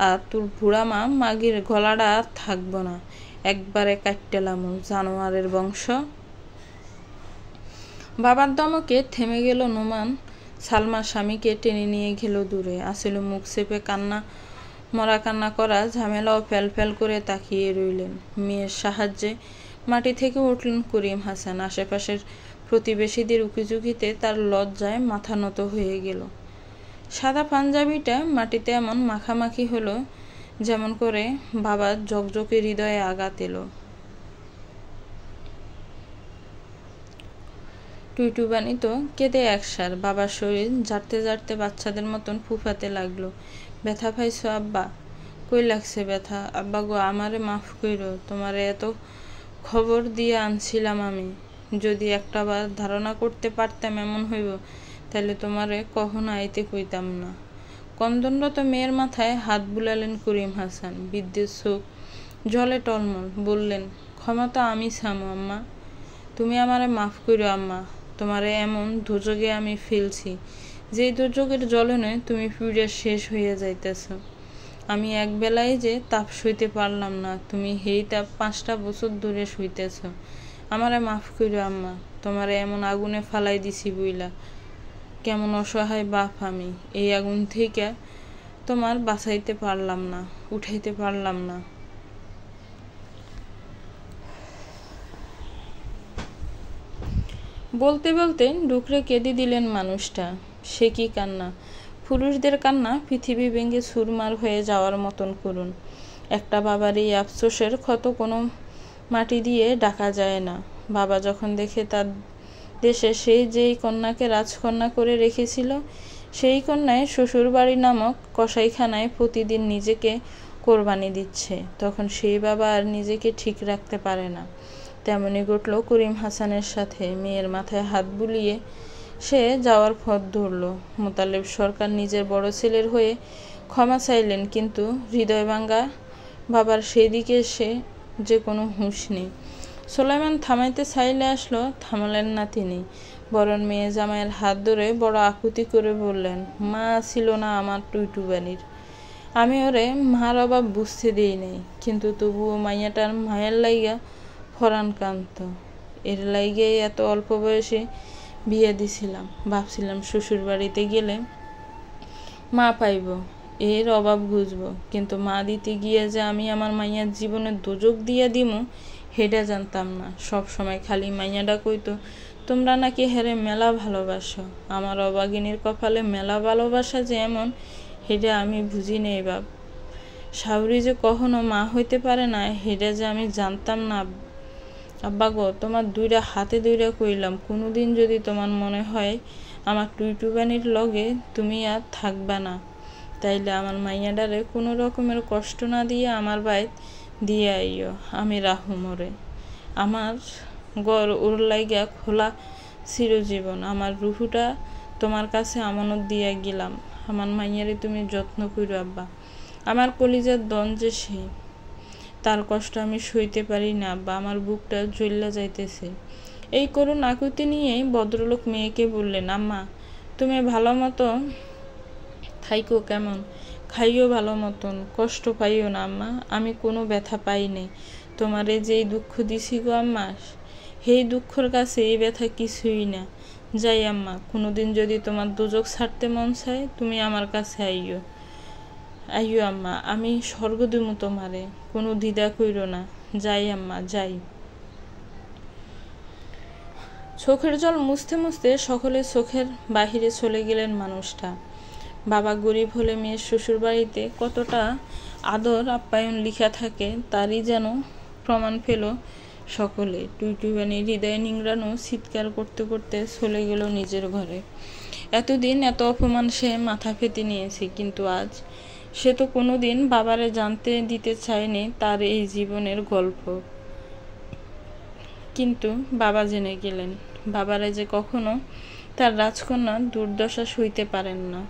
আর তোর বুড়া মা মাগির গলাটা থাকব না, একবারে কাটতেলাম জানোয়ারের বংশ। বাবার দমকে থেমে গেল নোমান। সালমা স্বামীকে টেনে নিয়ে গেল দূরে। আসলে মুখ চেপে মরা কান্না করা ঝামেলাও ফেল করে তাকিয়ে রইলেন। মেয়ের সাহায্যে মাটি থেকে উঠলেন করিম হাসান। আশেপাশের প্রতিবেশীদের উকিঝুঁকিতে তার লজ্জায় মাথা নত হয়ে গেল। সাদা পাঞ্জাবিটা মাটিতে এমন মাখামাখি হলো যেমন করে বাবার ঝকঝকে হৃদয়ে আঘাত এলো। টুইটুবানি তো কেঁদে একসার। বাবার শরীর ঝাড়তে ঝাড়তে বাচ্চাদের মতন ফুফাতে লাগলো। ব্যথা পাইছো আব্বা? কই লাগছে ব্যথা? আব্বা গো, আমারে মাফ কইরো, তোমারে এত খবর দিয়ে আনছিলাম আমি। যদি একটাবার ধারণা করতে পারতাম এমন হইব, তাহলে তোমারে কখনো আইতে কইতাম না। কন্দনরত মেয়ের মাথায় হাত বুলালেন করিম হাসান। বৃদ্ধের চোখ জলে টলমল। বললেন, ক্ষমা তো আমি চামু আম্মা, তুমি আমারে মাফ কইরো আম্মা। তোমারে এমন দুর্যোগে আমি ফেলছি, যেই দুর্যোগের জ্বলনে তুমি পুড়ে শেষ হইয়া যাইতেছ। আমি একবেলায় যে তাপ সইতে পারলাম না, তুমি হেই তাপ 5টা বছর ধরে সইতেছ। আমারে মাফ কইরো আম্মা, তোমারে এমন আগুনে ফালাই দিছি বইলা। কেমন অসহায় বাপ আমি, এই আগুন থেকে তোমার বাঁচাইতে পারলাম না, উঠাইতে পারলাম না। বলতে বলতে ডুকরে কেঁদে দিলেন মানুষটা। সে কি কান্না! পুরুষদের কান্না পৃথিবী ভেঙে চুরমার হয়ে যাওয়ার মতন করুন। একটা বাবার এই আফসোসের ক্ষত কোনো মাটি দিয়ে ঢাকা যায় না। বাবা যখন দেখে তার দেশে সেই যেই কন্যাকে রাজকন্যা করে রেখেছিল, সেই কন্যায় শ্বশুরবাড়ি নামক কসাইখানায় প্রতিদিন নিজেকে কোরবানি দিচ্ছে, তখন সেই বাবা আর নিজেকে ঠিক রাখতে পারে না। তেমনই ঘটল করিম হাসানের সাথে। মেয়ের মাথায় হাত বুলিয়ে সে যাওয়ার পথ ধরল। মোতালেব সরকার নিজের বড় ছেলের হয়ে ক্ষমা চাইলেন, কিন্তু হৃদয় ভাঙ্গা বাবার সেই দিকে সে যে কোনো হুঁশ নেই। সোলাইমান থামাইতে চাইলে আসলো, থামালেন না তিনি, বরং মেয়ে জামাইয়ের হাত ধরে বড় আকুতি করে বললেন, মা ছিল না আমার টুইটুবানির, আমি ওরে মার অভাব বুঝতে দিই নাই, কিন্তু তবুও মাইয়াটার মায়ের লাইগা ফরান কান্ত, এর লাইগে এত অল্প বয়সে বিয়ে দিছিলাম। ভাবছিলাম শ্বশুর বাড়িতে গেলে মা পাইব, এর অভাব বুঝবো, কিন্তু মা দিতে গিয়ে যে আমি আমার মাইয়ার জীবনে দোজক দিয়ে দিমু হেটা জানতাম না। সব সময় খালি মাইয়াডা কইতো তোমরা নাকি হেরে মেলা ভালোবাসো। আমার অবাগিনীর কপালে মেলা ভালোবাসা যে এমন হেটা আমি বুঝি নেই বাপ। শাউরি যে কখনো মা হইতে পারে না হেটা যে আমি জানতাম না। আব্বা গো, তোমার দুইটা হাতে দুইটা কইলাম, কোনোদিন যদি তোমার মনে হয় আমার টুইটুবানির লগে তুমি আর থাকবা না, তাইলে আমার মাইয়াডারে কোনো রকমের কষ্ট না দিয়ে আমার বাইত দিয়ে আইও। আমি রাহু মরে, আমার গড় ওর লাইগা খোলা চিরজীবন। আমার রুহুটা তোমার কাছে আমানত দিয়া গেলাম। আমার মাইয়ারে তুমি যত্ন কইরো আব্বা। আমার কলিজার দন যে সে, তার কষ্ট আমি সইতে পারি না আব্বা, আমার বুকটা জ্বল্লা যাইতেছে। এই করুণ আকুতি নিয়েই ভদ্রলোক মেয়েকে বললেন, আম্মা তুমি ভালো মতো থাইকো, কেমন খাইও ভালো মতন, কষ্ট পাইও না আম্মা। আমি কোনো ব্যথা পাই নাই, তোমারে যেই দুঃখ দিছি গো আম্মা, সেই দুঃখর কাছে এই ব্যথা কিছুই না। যাই আম্মা, কোনোদিন যদি তোমার দোজক ছাড়তে মন চায় তুমি আমার কাছে আইও। আইও আম্মা, আমি স্বর্গ দিমু তোমারে, কোনো দ্বিধা কইরো না। যাই আম্মা, যাই। চোখের জল মুছতে মুছতে সকলে চোখের বাহিরে চলে গেলেন মানুষটা। বাবা গরিব হলে মেয়ের শ্বশুর বাড়িতে কতটা আদর আপ্যায়ন লিখা থাকে তারই যেন প্রমাণ পেল সকলে। টুইটুবানি হৃদয় নিংড়ানো চিৎকার করতে করতে চলে গেল নিজের ঘরে। এতদিন এত অপমান সে মাথা পেতে নিয়েছে, কিন্তু আজ সে তো কোনোদিন বাবারে জানতে দিতে চায়নি তার এই জীবনের গল্প। কিন্তু বাবা জেনে গেলেন। বাবারা যে কখনো তার রাজকন্যার দুর্দশা সইতে পারেন না।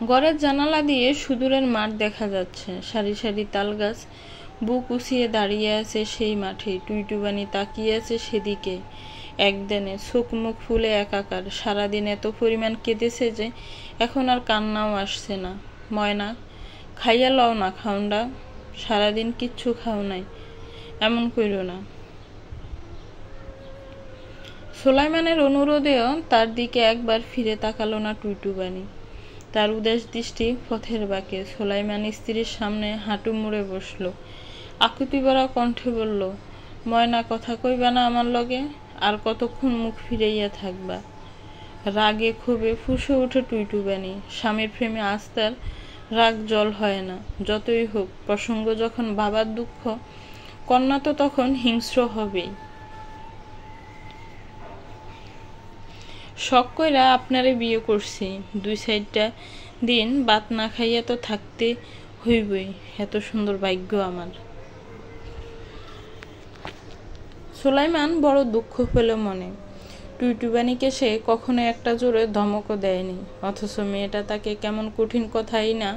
ঘরের জানালা দিয়ে সুদূরের মাঠ দেখা যাচ্ছে, সারি সারি তাল গাছ বুক উঁচিয়ে দাঁড়িয়ে আছে সেই মাঠে। টুইটুবানি তাকিয়ে আছে সেদিকে, একদিনে চোখ মুখ ফুলে একাকার। সারাদিন এত পরিমাণ কেঁদেছে যে এখন আর কান্নাও আসছে না। ময়না, খাইয়া লও না খাউন্ডা, সারাদিন কিচ্ছু খাও নাই, এমন কইরো না। সুলাইমানের অনুরোধেও তার দিকে একবার ফিরে তাকালো না টুইটুবানি। তার উদাস দৃষ্টি পথের বাঁকে। সুলাইমান স্ত্রীর সামনে হাঁটু মুড়ে বসল, আকুতি ভরা কণ্ঠে বলল, ময়না কথা কইবা না আমার লগে? আর কতক্ষণ মুখ ফিরাইয়া থাকবা? রাগে ক্ষোভে ফুঁসে ওঠে টুইটুবানি। স্বামীর প্রেমে আজ তার রাগ জল হয় না। যতই হোক, প্রসঙ্গ যখন বাবার দুঃখ, কন্যা তো তখন হিংস্র হবেই। শখ কইরা আপনারে বিয়ে করছি, 2-4টা দিন ভাত না খাইয়া তো থাকতে হইবই, এত সুন্দর ভাগ্য আমার। সুলাইমান বড় দুঃখ পেল মনে। টুইটুবানিকে সে কখনো একটা জোরে ধমকও দেয়নি, অথচ মেয়েটা তাকে কেমন কঠিন কথাই না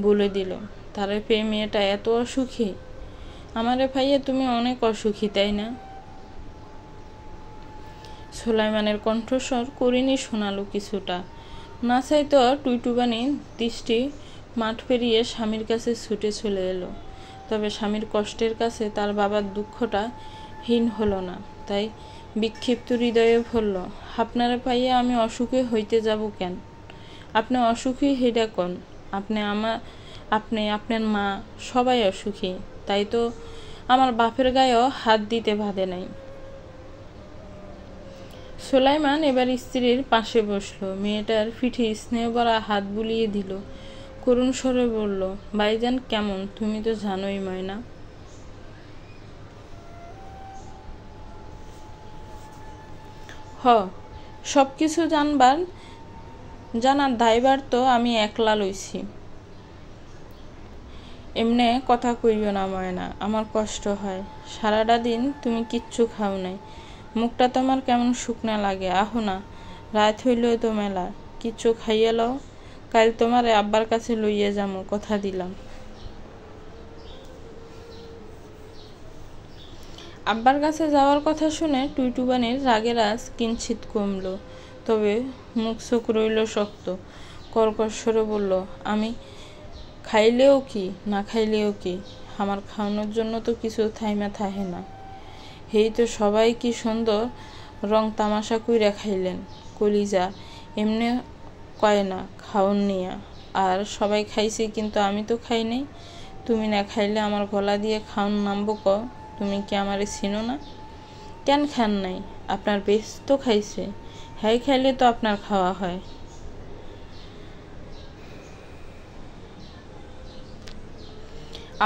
বলে দিল। তারে পেয়ে মেয়েটা এত অসুখী? আমারে ভাইয়া তুমি অনেক অসুখী, তাই না? সুলাইমানের কণ্ঠস্বর করিনি শোনালো কিছুটা। না চাইতো টুইটুবানি দৃষ্টি মাঠ পেরিয়ে স্বামীর কাছে ছুটে চলে এলো। তবে স্বামীর কষ্টের কাছে তার বাবার দুঃখটা হীন হলো না। তাই বিক্ষিপ্ত হৃদয়ে বলল, আপনারা পাইয়া আমি অসুখী হইতে যাব কেন? আপনি অসুখী হেডা কোন? আপনি আপনার মা সবাই অসুখী, তাই তো আমার বাপের গায়েও হাত দিতে বাধে নাই। সুলাইমান এবার স্ত্রীর পাশে বসলো, মেয়েটার পিঠে স্নেহ ভরা হাত বুলিয়ে দিল, করুণ স্বরে বলল, ভাইজান কেমন তুমি তো জানোই ময়না। সবকিছু জানার দায়ভার তো আমি একলা লইছি। এমনে কথা কইও না ময়না, আমার কষ্ট হয়। সারাটা দিন তুমি কিচ্ছু খাও নাই, মুখটা তোমার কেমন শুকনা লাগে। আহো না, রাত হইলেও তো মেলা, কিচ্ছু খাইয়া লও, কাল তোমারে আব্বার কাছে লইয়া যামু, কথা দিলাম। আব্বার কাছে যাওয়ার কথা শুনে টুইটুবানির রাগের আঁচ কিঞ্চিত কমল, তবে মুখ চোখ রইল শক্ত। কর্কশ্বরে বলল, আমি খাইলেও কি না খাইলেও কি, আমার খাওয়ানোর জন্য তো কিছু থাইমা থাহে না। হেই তো সবাই কি সুন্দর রং তামাশা কইরা খাইলেন, কলিজা এমনি কয় না খাওন নিয়া। আর সবাই খাইছে কিন্তু আমি তো খাই নাই। তুমি না খাইলে আমার গলা দিয়ে খাওন নামবো ক? তুমি কি আমারে চিনো না? কেন খান নাই? আপনার বেশ তো খাইছে, হ্যাঁ খাইলে তো আপনার খাওয়া হয়।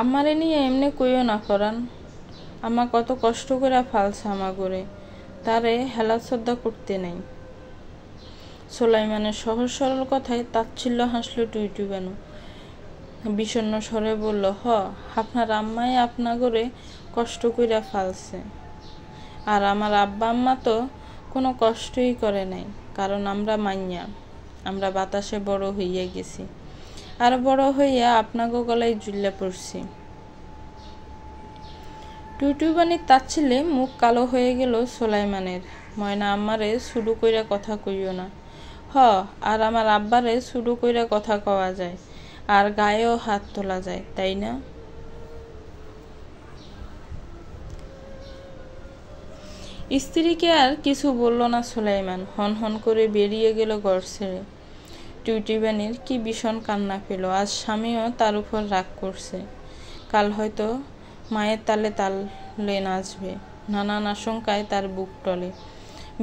আমারে নিয়ে এমনি কইও না ফরান, আমা কত কষ্ট করে ফালছে আমা করে, তারে হেলা শ্রদ্ধা করতে নাই। সোলাইমানের সহজ সরল কথায় তাচ্ছিল্য হাসল টুইটু বানু। বিষণ্ণ স্বরে বলল, আপনার আম্মাই আপনা করে কষ্ট কইরা ফালছে, আর আমার আব্বা আম্মা তো কোনো কষ্টই করে নাই, কারণ আমরা মাইয়া, আমরা বাতাসে বড় হইয়া গেছি, আর বড় হইয়া আপনাগো গলায় জুল্লা পড়ছি। টুইটুবানির তাচ্ছিলে মুখ কালো হয়ে গেল সোলাইমানের। ময়না আম্মারে সুডু কইরা কথা কইও না। আর আমার আব্বারে সুডু কইরা কথা কওয়া যায়, আর গায়েও হাত তোলা যায়, তাই না? স্ত্রীকে আর কিছু বলল না সোলাইমান, হন হন করে বেরিয়ে গেল ঘর ছেড়ে। টুইটুবানির কি ভীষণ কান্না পেল। আজ স্বামীও তার উপর রাগ করছে, কাল হয়তো মায়ের তালে তালে নাচবে। নানান আশঙ্কায় তার বুক টলে।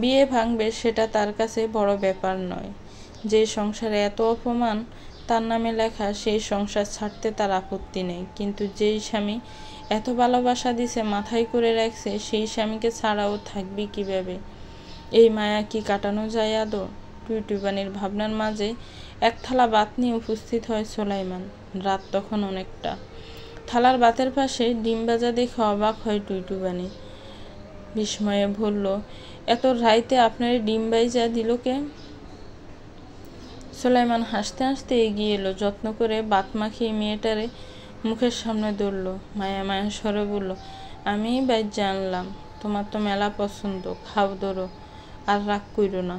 বিয়ে ভাঙবে সেটা তার কাছে বড় ব্যাপার নয়। যে সংসারে এত অপমান তার নামে লেখা, সেই সংসার ছাড়তে তার আপত্তি নেই। কিন্তু যেই স্বামী এত ভালোবাসা দিছে, মাথায় করে রাখছে, সেই স্বামীকে ছাড়াও থাকবি কিভাবে? এই মায়া কি কাটানো যায় আদৌ? টুইটুবানির ভাবনার মাঝে এক থালা ভাত নিয়ে উপস্থিত হয় সোলাইমান। রাত তখন অনেকটা। থালার ভাতের পাশে ডিম ভাজা দেখে অবাক হয় টুইটুবানি। বিস্ময়ে বলল, এত রাইতে আপনার ডিম ভাজা দিল কে? সোলাইমান হাসতে হাসতে এগিয়ে এলো, যত্ন করে ভাত মাখিয়ে মেয়েটারে মুখের সামনে ধরল। মায়া মায়া স্বরে বলল, আমি বাইজা আনলাম, তোমার তো মেলা পছন্দ, খাও ধরো, আর রাগ কইরো না।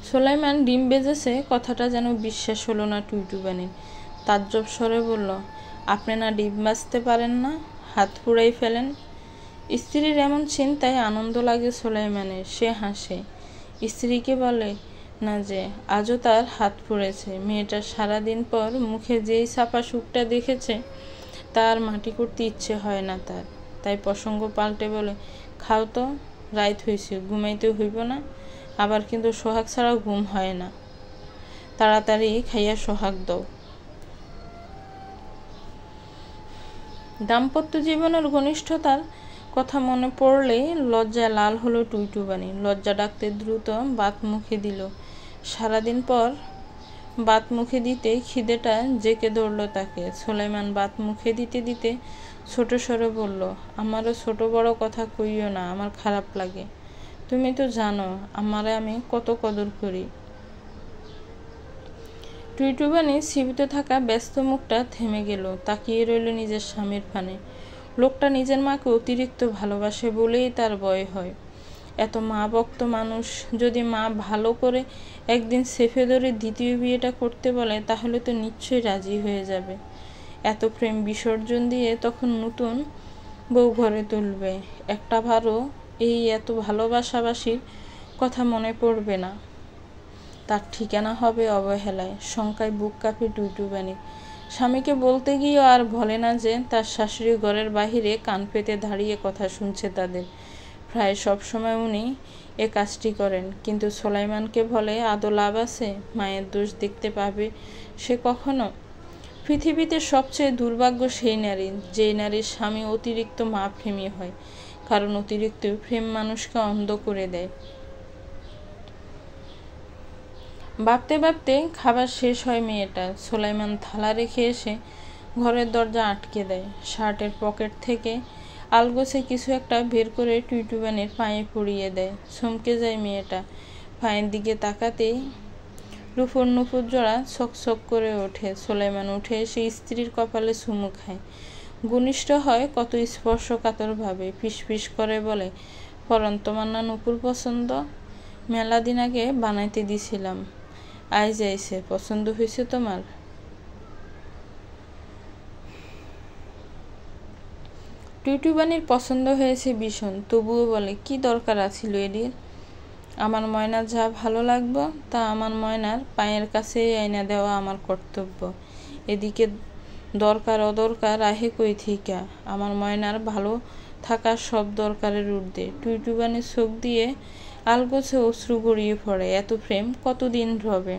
সোলাইমান ডিম বেজেছে কথাটা যেন বিশ্বাস হলো না টুইটুবানির। তাজ্জব স্বরে বলল, আপনি না ডিম ভাজতে পারেন না, হাত পুড়াই ফেলেন। স্ত্রীর এমন চিন্তায় আনন্দ লাগে সোলাইমানের। সে হাসে, স্ত্রীকে বলে না যে আজও তার হাত পুড়েছে। মেয়েটার সারাদিন পর মুখে যেই ছাপা সুখটা দেখেছে, তার মাটি করতে ইচ্ছে হয় না তার। তাই প্রসঙ্গ পাল্টে বলে, খাও তো, রাইত হইছে, ঘুমাইতে হইব না? আবার কিন্তু সোহাগ ছাড়াও ঘুম হয় না, তাড়াতাড়ি খাইয়া সোহাগ দাও। দাম্পত্য জীবনের ঘনিষ্ঠতার কথা মনে পড়লেই লজ্জায় লাল হলো টুইটুবানি। লজ্জা ডাকতে দ্রুত ভাত মুখে দিল। সারাদিন পর ভাত মুখে দিতে খিদেটা জেকে ধরল তাকে। সোলাইমান ভাত মুখে দিতে দিতে ছোট স্বরে বলল, আমারও ছোট বড় কথা কইও না, আমার খারাপ লাগে। তুমি তো জানো আমারে আমি কত কদর করি। টুইটুবানি ছিপিতে থাকা ব্যস্ত মুখটা থেমে গেল, তাকিয়ে রইল নিজের স্বামীর পানে। লোকটা নিজের মাকে অতিরিক্ত ভালোবাসে বলেই তার ভয় হয়। এত মা ভক্ত মানুষ যদি মা ভালো করে একদিন সেফে ধরে দ্বিতীয় বিয়েটা করতে বলে, তাহলে তো নিশ্চয়ই রাজি হয়ে যাবে। এত প্রেম বিসর্জন দিয়ে তখন নতুন বউ ঘরে তুলবে। একটা ভারও এই এত ভালোবাসাবাসির কথা মনে পড়বে না। তার ঠিকানা হবে অবহেলায়। শঙ্কায় বুক কাঁপে টুইটুবানি। স্বামীকে বলতে গিয়েও আর বলে না যে তার শাশুড়ি ঘরের বাহিরে কান পেতে দাঁড়িয়ে কথা শুনছে তাদের। প্রায় সব সময় উনি এ কাজটি করেন। কিন্তু সোলাইমানকে বলে আদৌ লাভ আছে? মায়ের দোষ দেখতে পাবে সে কখনো? পৃথিবীতে সবচেয়ে দুর্ভাগ্য সেই নারী, যেই নারীর স্বামী অতিরিক্ত মা প্রেমী হয়। কারণ অতিরিক্ত প্রেম মানুষকে অন্ধ করে দেয়। ভাবতে ভাবতে খাবার শেষ হয় মেয়েটা। সোলাইমান থালা রেখে এসে ঘরের দরজা আটকে দেয়। শার্টের পকেট থেকে আলগোছে কিছু একটা বের করে টুইটুবানির পায়ে পরিয়ে দেয়। চমকে যায় মেয়েটা। পায়ের দিকে তাকাতেই রুফোর নুপুর জোড়া ছকছক করে ওঠে। সোলাইমান উঠে এসে স্ত্রীর কপালে চুমু খায়। ঘনিষ্ঠ হয় কত স্পর্শকাতরভাবে। ফিসফিস করে বলে, পরন তোমার না নুপুর পছন্দ? মেলা দিন আগে বানাইতে দিছিলাম, আইজ আইছে, পছন্দ হয়েছে তোমার? টুইটুবানির পছন্দ হয়েছে ভীষণ, তবুও বলে কি দরকার আছিল এটির। আমার ময়নার যা ভালো লাগবে তা আমার ময়নার পায়ের কাছে আইনা দেওয়া আমার কর্তব্য। এদিকে দরকার অদরকার আহে কই থিকা, আমার ময়নার ভালো থাকার সব দরকারের ঊর্ধ্বে। টুইটুবানির চোখ দিয়ে আলগোছে অশ্রু গড়িয়ে পড়ে। এত প্রেম কতদিন রবে।